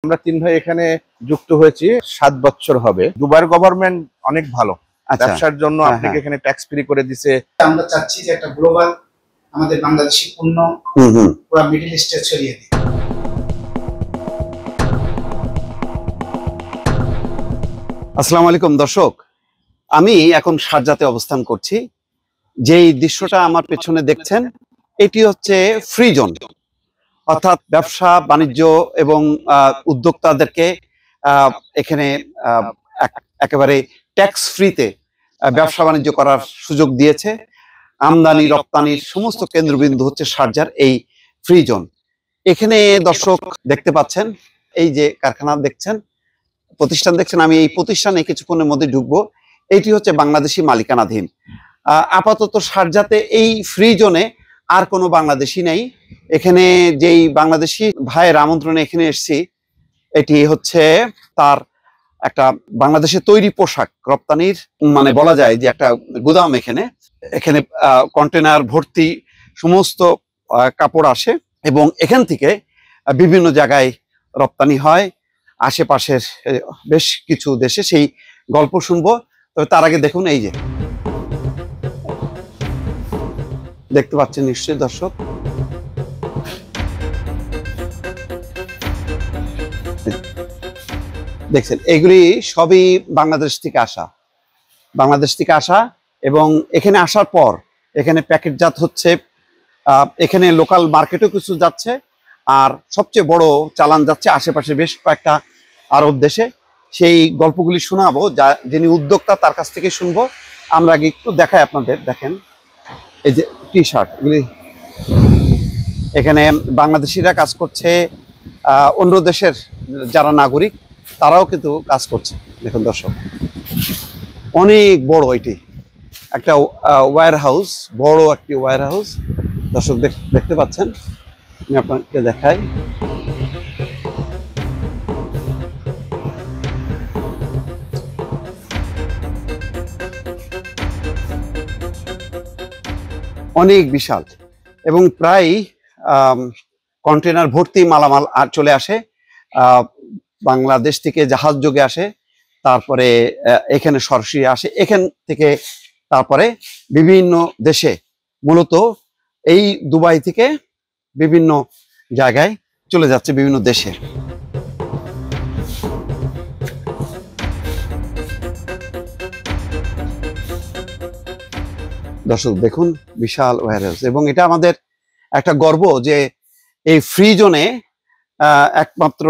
আমরা তিন ভাই এখানে যুক্ত হয়েছি 7 বছর হবে। দুবাইয়ের গভর্নমেন্ট অনেক ভালো, ব্যবসার জন্য আপনাকে এখানে ট্যাক্স ফ্রি করে দিছে। আমরা চাচ্ছি যে একটা গ্লোবাল আমাদের বাংলাদেশি পণ্য পুরো মিডল ইস্টে ছড়িয়ে দিই। আসসালামু আলাইকুম দর্শক, আমি এখন শারজাতে অবস্থান করছি। যেই দৃশ্যটা আমার পেছনে দেখছেন এটি হচ্ছে ফ্রি জোন, অর্থাৎ ব্যবসা বাণিজ্য এবং উদ্যোক্তাদেরকে এখানে একেবারে ট্যাক্স ফ্রিতে ব্যবসা বাণিজ্য করার সুযোগ দিয়েছে। আমদানি রপ্তানির সমস্ত কেন্দ্রবিন্দু হচ্ছে শারজার এই ফ্রি জোন। এখানে দর্শক দেখতে পাচ্ছেন, এই যে কারখানা দেখছেন, প্রতিষ্ঠান দেখছেন, আমি এই প্রতিষ্ঠানে কিছুক্ষণের মধ্যে ঢুকবো। এটি হচ্ছে বাংলাদেশি মালিকানাধীন। আপাতত শারজাতে এই ফ্রি জোনে আর কোনো বাংলাদেশি নেই। এখানে যেই বাংলাদেশি ভাইয়ের আমন্ত্রণে এখানে এসেছি, এটি হচ্ছে তার একটা বাংলাদেশে তৈরি পোশাক রপ্তানির মানে বলা যায় যে একটা গুদাম। এখানে এখানে কন্টেনার ভর্তি সমস্ত কাপড় আসে এবং এখান থেকে বিভিন্ন জায়গায় রপ্তানি হয় আশেপাশের বেশ কিছু দেশে। সেই গল্প শুনবো। তবে তার আগে দেখুন, এই যে দেখতে পাচ্ছেন নিশ্চয়ই দর্শক, দেখছেন এগুলি সবই বাংলাদেশ থেকে আসা এবং এখানে আসার পর এখানে প্যাকেটজাত হচ্ছে। এখানে লোকাল মার্কেটেও কিছু যাচ্ছে, আর সবচেয়ে বড় চালান যাচ্ছে আশেপাশে বেশ কয়েকটা আরব দেশে। সেই গল্পগুলি শোনাবো, যিনি উদ্যোক্তা তার কাছ থেকে শুনবো। আমরা আগে একটু দেখাই আপনাদের। দেখেন এই যে টি শার্ট, এগুলি এখানে বাংলাদেশিরা কাজ করছে, অন্য দেশের যারা নাগরিক তারাও কিন্তু কাজ করছে। দেখুন দর্শক, অনেক বড় এটি একটা ওয়্যার হাউস, বড় একটি ওয়্যার হাউস। দর্শক দেখতে পাচ্ছেন, আমি আপনাকে দেখাই। অনেক বিশাল এবং প্রায় কন্টেনার ভর্তি মালামাল চলে আসে। বাংলাদেশ থেকে জাহাজ যোগে আসে, তারপরে এখানে সরাসরি আসে, এখান থেকে তারপরে বিভিন্ন দেশে, মূলত এই দুবাই থেকে বিভিন্ন জায়গায় চলে যাচ্ছে, বিভিন্ন দেশে। দর্শক দেখুন, বিশাল ওয়্যারহাউস। এবং এটা আমাদের একটা গর্ব যে এই ফ্রি জোনে একমাত্র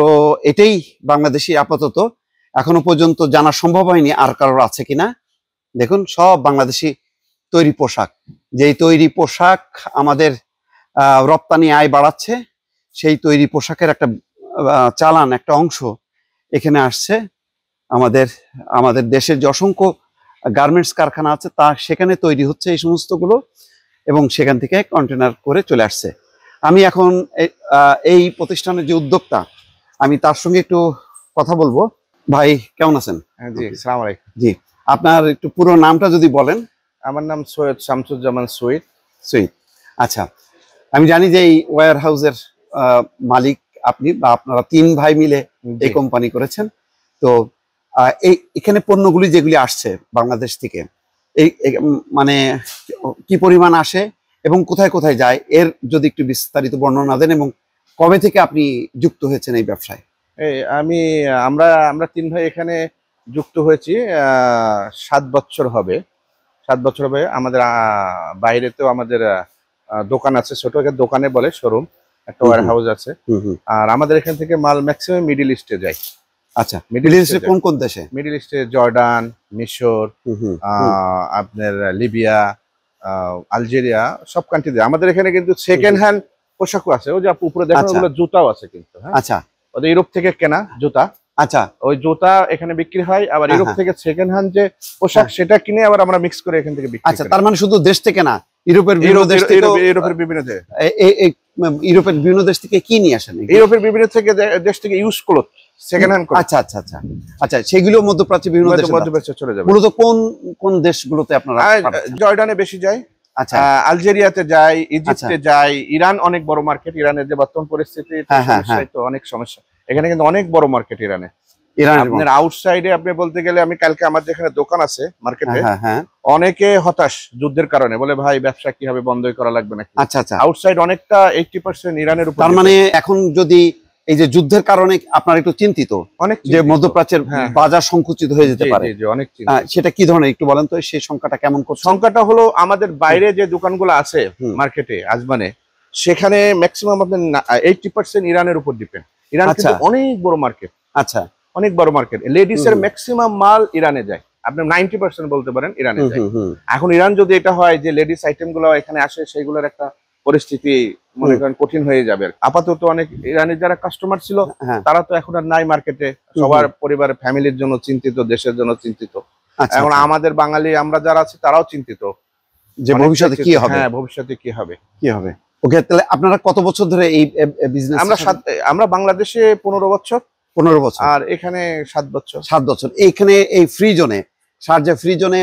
এটাই বাংলাদেশি। আপাতত এখনো পর্যন্ত জানা সম্ভব হয়নি আর কারোর আছে কিনা। দেখুন, সব বাংলাদেশি তৈরি পোশাক। যেই তৈরি পোশাক আমাদের রপ্তানি আয় বাড়াচ্ছে, সেই তৈরি পোশাকের একটা চালান, একটা অংশ এখানে আসছে। আমাদের দেশের যে অসংখ্য গার্মেন্টস কারখানা আছে তা সেখানে তৈরি হচ্ছে এই সমস্তগুলো, এবং সেখান থেকে কন্টেনার করে চলে আসছে। আমি এখন এই প্রতিষ্ঠানের যে উদ্যোক্তা, আমি তার সঙ্গে একটু কথা বলবো। ভাই কেমন আছেন? জি, আসসালামু আলাইকুম। জি, আপনার একটু পুরো নামটা যদি বলেন। আমার নাম সৈয়দ শামসুজ্জামান সুইট। আচ্ছা, আমি জানি যে এই ওয়্যার হাউসের মালিক আপনি, বা আপনারা তিন ভাই মিলে এই কোম্পানি করেছেন। তো এখানে পণ্যগুলি যেগুলি আসছে বাংলাদেশ থেকে, এই মানে কি পরিমাণ আসে এবং কোথায় কোথায় যায়, এর যদি একটু বিস্তারিত বর্ণনা দেন, এবং কবে থেকে আপনি যুক্ত হয়েছেন এই ব্যবসায়? আমরা তিন ভাই এখানে যুক্ত হয়েছি 7 বছর হবে। আমাদের বাইরেতেও আমাদের দোকান আছে, ছোট একটা দোকানে বলে শোরুম, একটা ওয়্যার হাউস আছে। আর আমাদের এখান থেকে মাল ম্যাক্সিমাম মিডল ইস্টে যায়। আচ্ছা, মিডল ইস্টে কোন কোন দেশে? মিডল ইস্টে জর্ডান, মিশর, আপনার লিবিয়া, আলজেরিয়া, সব কান্ট্রিতে। আমাদের এখানে কিন্তু সেকেন্ড হ্যান্ড পোশাকও আছে। ওই যে উপরে দেখেন, ওগুলো জুতাও আছে কিন্তু। আচ্ছা, ওদের ইউরোপ থেকে কেনা জুতা। আচ্ছা, ওই জুতা এখানে বিক্রি হয়। আবার ইউরোপ থেকে সেকেন্ড হ্যান্ড যে পোশাক, সেটা কিনে আবার আমরা মিক্স করে এখান থেকে বিক্রি করি। আচ্ছা, তার মানে শুধু দেশ থেকে না, ইউরোপের বিভিন্ন দেশ থেকে কি নিয়ে আসেন? ইউরোপের বিভিন্ন দেশ থেকে ইউজ ক্লথ, সেকেন্ড হ্যান্ড। আচ্ছা আচ্ছা আচ্ছা আচ্ছা, সেগুলো মধ্যপ্রাচ্যে বিভিন্ন দেশে চলে যাবে। মূলত কোন কোন দেশগুলোতে আপনারা? জর্ডানে বেশি যায়, আচ্ছা, আলজেরিয়াতে যায়, ইজিপ্টে যায়, ইরান অনেক বড় মার্কেট। ইরানের যে বর্তমান পরিস্থিতি, তো অনেক সমস্যা। এখানে কিন্তু অনেক বড় মার্কেট ইরানে। আপনার আউটসাইডে আপনি বলতে গেলে, আমি কালকে আমার যেখানে দোকান আছে মার্কেটে, অনেকে হতাশ যুদ্ধের কারণে, বলে ভাই ব্যবসা কি হবে, বন্ধই করা লাগবে নাকি। আচ্ছা আচ্ছা, আউটসাইড অনেকটা 80% ইরানের উপর। তার মানে এখন যদি এই যে যুদ্ধের কারণে আপনারা একটু চিন্তিত, অনেক যে মধ্যপ্রাচ্যের বাজার সংকুচিত হয়ে যেতে পারে, অনেক সেটা কি ধরনের একটু বলেন তো, সেই সংখ্যাটা কেমন করছে? সংখ্যাটা হলো আমাদের বাইরে যে দোকানগুলো আছে মার্কেটে আজমানে, সেখানে ম্যাক্সিমাম আপনার 80% ইরানের উপর ডিপেন্ড। ইরান কিন্তু অনেক বড় মার্কেট। আচ্ছা, অনেক বড় মার্কেট। লেডিস এর ম্যাক্সিমাম মাল ইরানে যায়, আপনি 90% বলতে পারেন ইরানে যায়। এখন ইরান যদি এটা হয় যে লেডিস আইটেম গুলো এখানে আসে, সেইগুলোর একটা পরিস্থিতি মনে করেন কঠিন হয়ে যাবে। আপাতত অনেক ইরানের যারা কাস্টমার ছিল তারা তো এখন আর নাই মার্কেটে, সবার পরিবারের ফ্যামিলির জন্য চিন্তিত, দেশের জন্য চিন্তিত। এখন আমাদের বাঙালি আমরা যারা আছি তারাও চিন্তিত যে ভবিষ্যতে কি হবে। হ্যাঁ, ভবিষ্যতে কি হবে। ওকে, তাহলে আপনারা কত বছর ধরে এই বিজনেস? আমরা বাংলাদেশে 15 বছর। 15 বছর। আর এখানে 7 বছর। 7 বছর। এইখানে এই ফ্রি জোনে, শারজা ফ্রি জোনে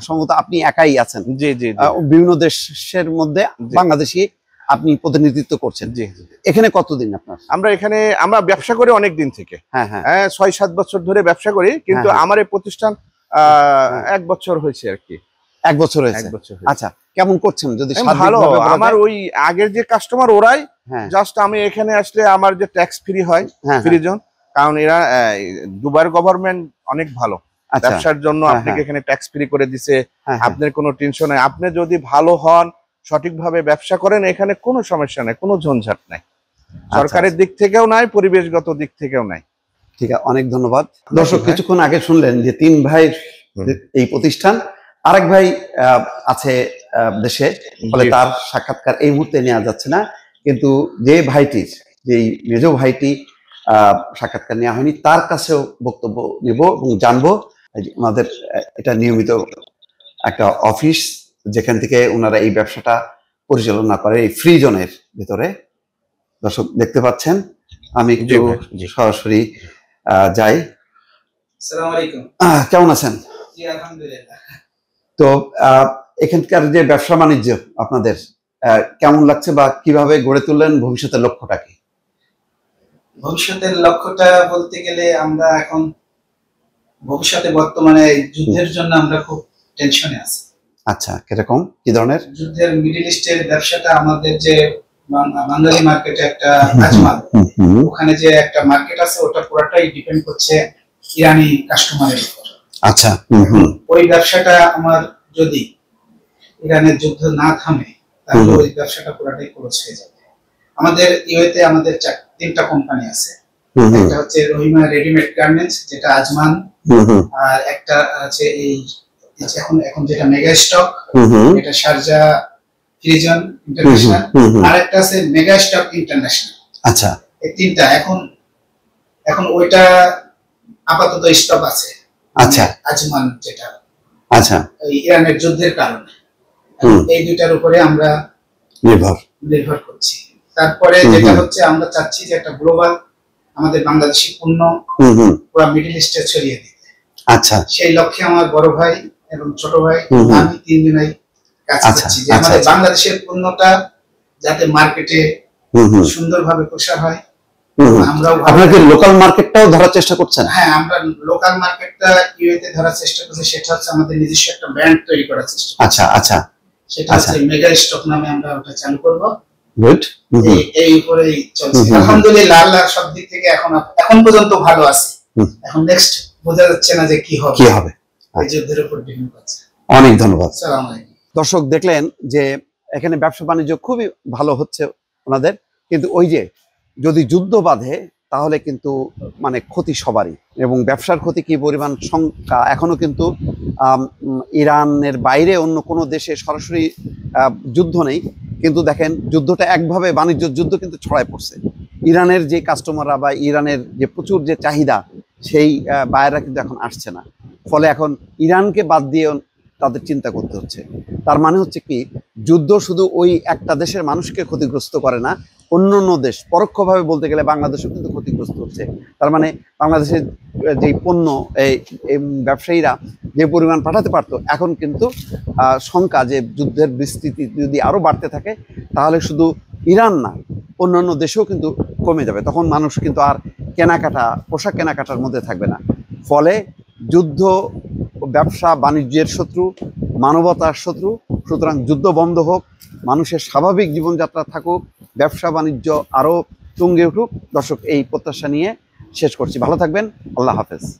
সম্ভবত আপনি একাই আছেন। জি জি। বিভিন্ন দেশের মধ্যে বাংলাদেশি আপনি প্রতিনিধিত্ব করছেন। জি। এখানে কতদিন আপনার? আমরা ব্যবসা করি অনেক দিন থেকে। হ্যাঁ, 6-7 বছর ধরে ব্যবসা করি, কিন্তু আমার এই প্রতিষ্ঠান 1 বছর হয়েছে আর কি। 1 বছর হয়েছে। আচ্ছা, কেমন করছেন? যদি ভালো, আমার ওই আগের যে কাস্টমার ওরাই, জাস্ট আমি এখানে আসলে আমার যে ট্যাক্স ফ্রি হয়, ফ্রি জোন, কারণ এরা দুবাইয়ের গভর্নমেন্ট অনেক ভালো ব্যবসার জন্য, আপনাকে এখানে ট্যাক্স ফ্রি করে দিছে, আপনার কোনো টেনশন নাই। আপনি যদি ভালো হন, সঠিকভাবে ব্যবসা করেন, এখানে কোনো সমস্যা নাই, কোনো ঝঞ্ঝাট নাই, সরকারের দিক থেকেও নাই, পরিবেশগত দিক থেকেও নাই। ঠিক আছে, অনেক ধন্যবাদ। দর্শক, কিছুক্ষণ আগে শুনলেন যে 3 ভাইয়ের এই প্রতিষ্ঠান। আরেক ভাই আছে দেশে, ফলে তার সাক্ষাৎকার এই মুহূর্তে নেওয়া যাচ্ছে না, কিন্তু যে ভাইটির, যেই মেজ ভাইটি সাক্ষাৎকার নেওয়া হয়নি, তার কাছেও বক্তব্য নেব এবং জানবো। ওনাদের এটা নিয়মিত একটা অফিস, যেখান থেকে ওনারা এই ব্যবসাটা পরিচালনা করে, এই ফ্রি জোনের ভিতরে। দর্শক দেখতে পাচ্ছেন, আমি একটু সরাসরি যাই। আসসালামু আলাইকুম। কেমন আছেন? জি, আলহামদুলিল্লাহ। তো এখানকার যে ব্যবসা বাণিজ্য আপনাদের কেমন লাগছে, বা কিভাবে গড়ে তুললেন? ভবিষ্যতের লক্ষ্যটা কি? ভবিষ্যতের লক্ষ্যটা বলতে গেলে, আমরা এখন ভবিষ্যতে বর্তমানে যুদ্ধের জন্য আমরা খুব টেনশনে আছি। আচ্ছা, কিরকম, কি ধরনের যুদ্ধের? মিডল ইস্টের ব্যবসাটা, আমাদের যে বাঙালি মার্কেটে একটা আজমান, ওখানে যে একটা মার্কেট আছে, ওটা পুরোটাই ডিপেন্ড করছে ইরানি কাস্টমারের উপর। আচ্ছা, ওই ব্যবসাটা আমার যদি ইরানের যুদ্ধ না থামে, তাহলে ওই ব্যবসাটা পুরোটাই ক্লোজ হয়ে যাবে। আমাদের ইউএতে আমাদের 3টা কোম্পানি আছে। একটা হচ্ছে রহিমা রেডিমেড গার্মেন্টস, যেটা আজমান, আর একটা আছে এই এখন যেটা মেগা স্টক, এটা শারজা ফ্রিজন ইন্টারন্যাশনাল, আর একটা আছে মেগা স্টক ইন্টারন্যাশনাল। আচ্ছা, এই 3টা এখন ওইটা আপাতত স্টক আছে। আচ্ছা, আজমান যেটা, আচ্ছা, ইরানের যুদ্ধের কারণে এই দুইটার উপরে আমরা নির্ভর করছি। তারপরে যেটা হচ্ছে, আমরা চাচ্ছি যে একটা গ্লোবাল আমাদের বাংলাদেশি পণ্য পুরো মিডল ইস্টে ছড়িয়ে দিতে। আচ্ছা, সেই লক্ষ্যে আমার বড় ভাই এবং ছোট ভাই, আমি 3 জনাই কাজ করছি, যে আমাদের বাংলাদেশের পণ্যটা যাতে মার্কেটে সুন্দরভাবে প্রসার হয়। আপনারা লোকাল মার্কেটটাও ধরার চেষ্টা করছেন? হ্যাঁ, আমরা লোকাল মার্কেটটা ইউএতে ধরার চেষ্টা করছি। সেটা হচ্ছে আমাদের নিজস্ব একটা ব্র্যান্ড তৈরি করার চেষ্টা। আচ্ছা আচ্ছা, সেটা হচ্ছে মেগা স্টক নামে আমরা ওটা চালু করব। গুড। এই উপরেই চলছে আলহামদুলিল্লাহ। আল্লাহ সব দিক থেকে এখন পর্যন্ত ভালো আছে। এখন নেক্সট বোঝা যাচ্ছে না যে কি হবে। এই যুদ্ধের উপর ডিপেন্ড করছে। অনেক ধন্যবাদ। আসসালামু আলাইকুম। দর্শক, দেখলেন যে এখানে ব্যবসা বাণিজ্য খুবই ভালো হচ্ছে ওনাদের, কিন্তু ওই যে যদি যুদ্ধ বাঁধে তাহলে কিন্তু মানে ক্ষতি সবারই, এবং ব্যবসার ক্ষতি কি পরিমাণ সংখ্যা এখনো কিন্তু ইরানের বাইরে অন্য কোনো দেশে সরাসরি যুদ্ধ নেই, কিন্তু দেখেন যুদ্ধটা একভাবে বাণিজ্য যুদ্ধ কিন্তু ছড়ায় পড়ছে। ইরানের যে কাস্টমাররা বা ইরানের যে প্রচুর যে চাহিদা, সেই বায়েরা কিন্তু এখন আসছে না, ফলে এখন ইরানকে বাদ দিয়ে তাদের চিন্তা করতে হচ্ছে। তার মানে হচ্ছে কি, যুদ্ধ শুধু ওই একটা দেশের মানুষকে ক্ষতিগ্রস্ত করে না, অন্য অন্য দেশ পরোক্ষভাবে বলতে গেলে বাংলাদেশও কিন্তু ক্ষতিগ্রস্ত হচ্ছে। তার মানে বাংলাদেশের যেই পণ্য এই ব্যবসায়ীরা যে পরিমাণ পাঠাতে পারতো, এখন কিন্তু সংখ্যা যে যুদ্ধের বিস্তৃতি যদি আরও বাড়তে থাকে, তাহলে শুধু ইরান না, অন্যান্য দেশেও কিন্তু কমে যাবে, তখন মানুষ কিন্তু আর কেনাকাটা, পোশাক কেনাকাটার মধ্যে থাকবে না। ফলে যুদ্ধ, ব্যবসা বাণিজ্যের শত্রু, মানবতার শত্রু। সুতরাং যুদ্ধ বন্ধ হোক, মানুষের স্বাভাবিক জীবনযাত্রা থাকুক, ব্যবসা বাণিজ্য আরও তুঙ্গে উঠুক। দর্শক, এই প্রত্যাশা নিয়ে শেষ করছি। ভালো থাকবেন। আল্লাহ হাফেজ।